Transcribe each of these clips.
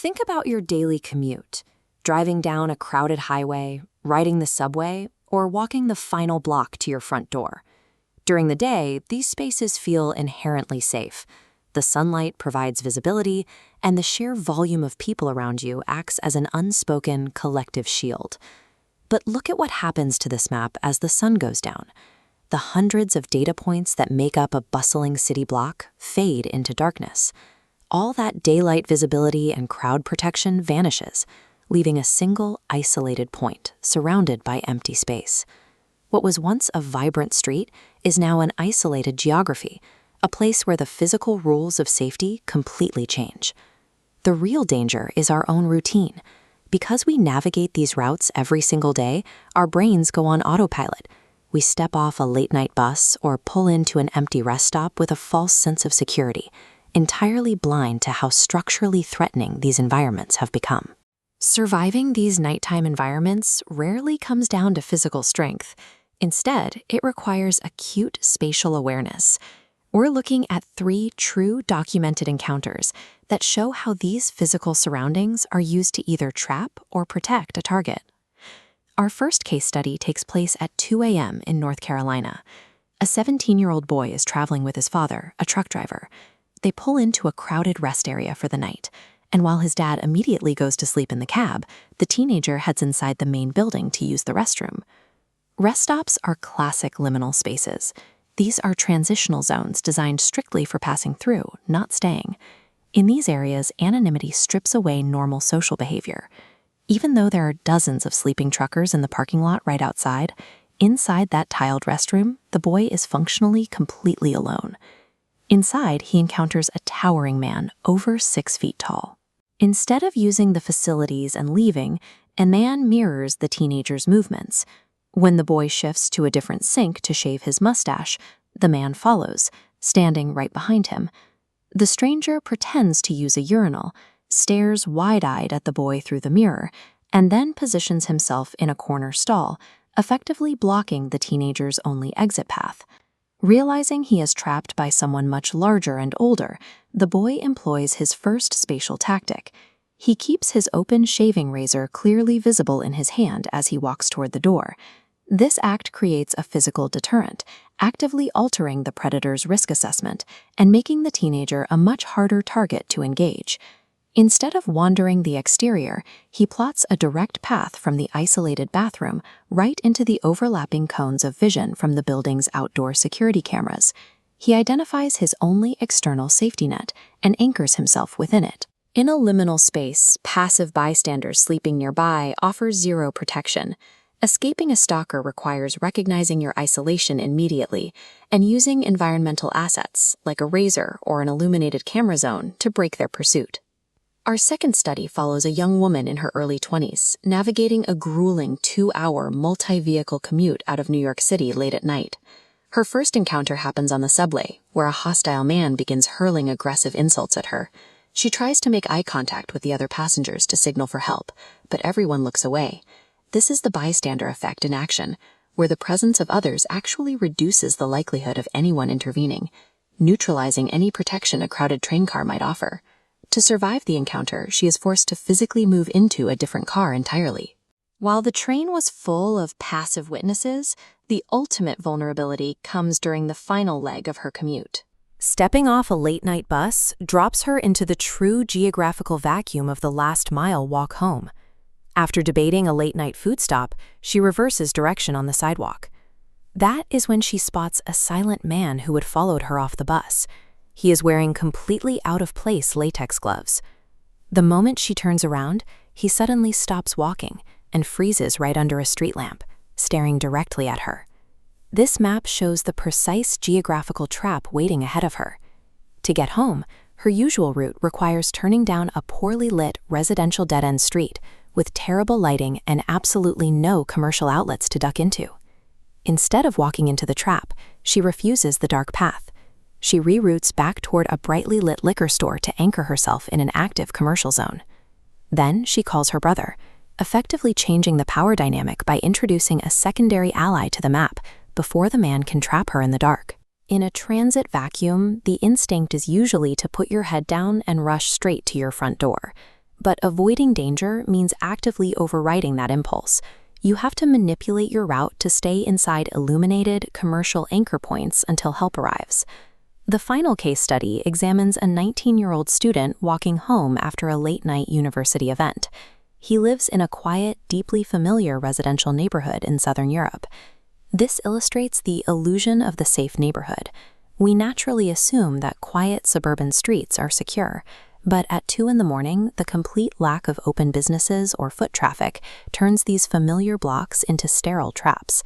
Think about your daily commute, driving down a crowded highway, riding the subway, or walking the final block to your front door. During the day, these spaces feel inherently safe. The sunlight provides visibility, and the sheer volume of people around you acts as an unspoken collective shield. But look at what happens to this map as the sun goes down. The hundreds of data points that make up a bustling city block fade into darkness. All that daylight visibility and crowd protection vanishes, leaving a single isolated point surrounded by empty space. What was once a vibrant street is now an isolated geography, a place where the physical rules of safety completely change. The real danger is our own routine. Because we navigate these routes every single day, our brains go on autopilot. We step off a late-night bus or pull into an empty rest stop with a false sense of security, entirely blind to how structurally threatening these environments have become. Surviving these nighttime environments rarely comes down to physical strength. Instead, it requires acute spatial awareness. We're looking at 3 true documented encounters that show how these physical surroundings are used to either trap or protect a target. Our first case study takes place at 2 a.m. in North Carolina. A 17-year-old boy is traveling with his father, a truck driver. They pull into a crowded rest area for the night, and while his dad immediately goes to sleep in the cab, the teenager heads inside the main building to use the restroom. Rest stops are classic liminal spaces. These are transitional zones designed strictly for passing through, not staying. In these areas, anonymity strips away normal social behavior. Even though there are dozens of sleeping truckers in the parking lot right outside, inside that tiled restroom, the boy is functionally completely alone. Inside, he encounters a towering man over 6 feet tall. Instead of using the facilities and leaving, a man mirrors the teenager's movements. When the boy shifts to a different sink to shave his mustache, the man follows, standing right behind him. The stranger pretends to use a urinal, stares wide-eyed at the boy through the mirror, and then positions himself in a corner stall, effectively blocking the teenager's only exit path. Realizing he is trapped by someone much larger and older, the boy employs his first spatial tactic. He keeps his open shaving razor clearly visible in his hand as he walks toward the door. This act creates a physical deterrent, actively altering the predator's risk assessment and making the teenager a much harder target to engage. Instead of wandering the exterior, he plots a direct path from the isolated bathroom right into the overlapping cones of vision from the building's outdoor security cameras. He identifies his only external safety net and anchors himself within it. In a liminal space, passive bystanders sleeping nearby offer zero protection. Escaping a stalker requires recognizing your isolation immediately and using environmental assets, like a razor or an illuminated camera zone, to break their pursuit. Our second study follows a young woman in her early 20s, navigating a grueling 2-hour multi-vehicle commute out of New York City late at night. Her first encounter happens on the subway, where a hostile man begins hurling aggressive insults at her. She tries to make eye contact with the other passengers to signal for help, but everyone looks away. This is the bystander effect in action, where the presence of others actually reduces the likelihood of anyone intervening, neutralizing any protection a crowded train car might offer. To survive the encounter, she is forced to physically move into a different car entirely. While the train was full of passive witnesses, the ultimate vulnerability comes during the final leg of her commute. Stepping off a late-night bus drops her into the true geographical vacuum of the last-mile walk home. After debating a late-night food stop, she reverses direction on the sidewalk. That is when she spots a silent man who had followed her off the bus. He is wearing completely out-of-place latex gloves. The moment she turns around, he suddenly stops walking and freezes right under a street lamp, staring directly at her. This map shows the precise geographical trap waiting ahead of her. To get home, her usual route requires turning down a poorly lit residential dead-end street with terrible lighting and absolutely no commercial outlets to duck into. Instead of walking into the trap, she refuses the dark path. She reroutes back toward a brightly lit liquor store to anchor herself in an active commercial zone. Then she calls her brother, effectively changing the power dynamic by introducing a secondary ally to the map before the man can trap her in the dark. In a transit vacuum, the instinct is usually to put your head down and rush straight to your front door. But avoiding danger means actively overriding that impulse. You have to manipulate your route to stay inside illuminated, commercial anchor points until help arrives. The final case study examines a 19-year-old student walking home after a late-night university event. He lives in a quiet, deeply familiar residential neighborhood in Southern Europe. This illustrates the illusion of the safe neighborhood. We naturally assume that quiet suburban streets are secure, but at 2 in the morning, the complete lack of open businesses or foot traffic turns these familiar blocks into sterile traps.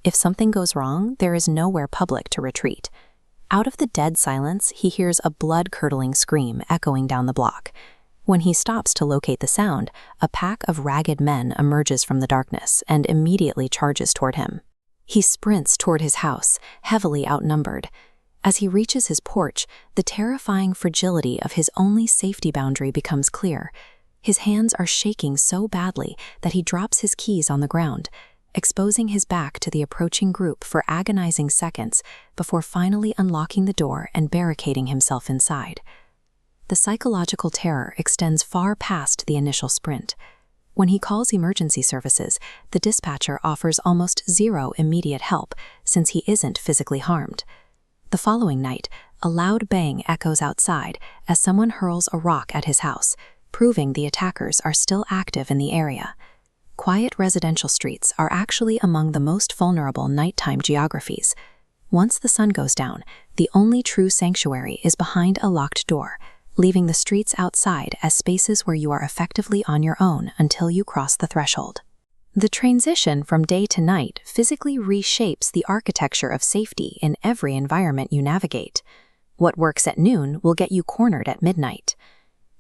If something goes wrong, there is nowhere public to retreat. Out of the dead silence, he hears a blood-curdling scream echoing down the block. When he stops to locate the sound, a pack of ragged men emerges from the darkness and immediately charges toward him. He sprints toward his house, heavily outnumbered. As he reaches his porch, the terrifying fragility of his only safety boundary becomes clear. His hands are shaking so badly that he drops his keys on the ground, exposing his back to the approaching group for agonizing seconds before finally unlocking the door and barricading himself inside. The psychological terror extends far past the initial sprint. When he calls emergency services, the dispatcher offers almost zero immediate help since he isn't physically harmed. The following night, a loud bang echoes outside as someone hurls a rock at his house, proving the attackers are still active in the area. Quiet residential streets are actually among the most vulnerable nighttime geographies. Once the sun goes down, the only true sanctuary is behind a locked door, leaving the streets outside as spaces where you are effectively on your own until you cross the threshold. The transition from day to night physically reshapes the architecture of safety in every environment you navigate. What works at noon will get you cornered at midnight.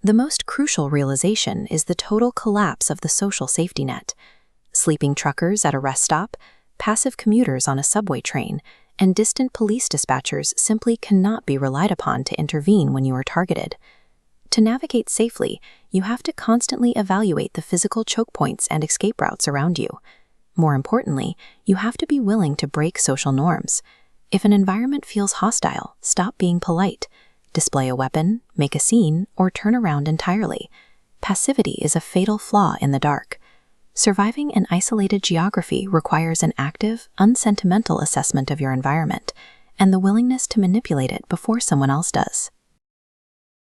The most crucial realization is the total collapse of the social safety net. Sleeping truckers at a rest stop, passive commuters on a subway train, and distant police dispatchers simply cannot be relied upon to intervene when you are targeted. To navigate safely, you have to constantly evaluate the physical choke points and escape routes around you. More importantly, you have to be willing to break social norms. If an environment feels hostile, stop being polite. Display a weapon, make a scene, or turn around entirely. Passivity is a fatal flaw in the dark. Surviving an isolated geography requires an active, unsentimental assessment of your environment, and the willingness to manipulate it before someone else does.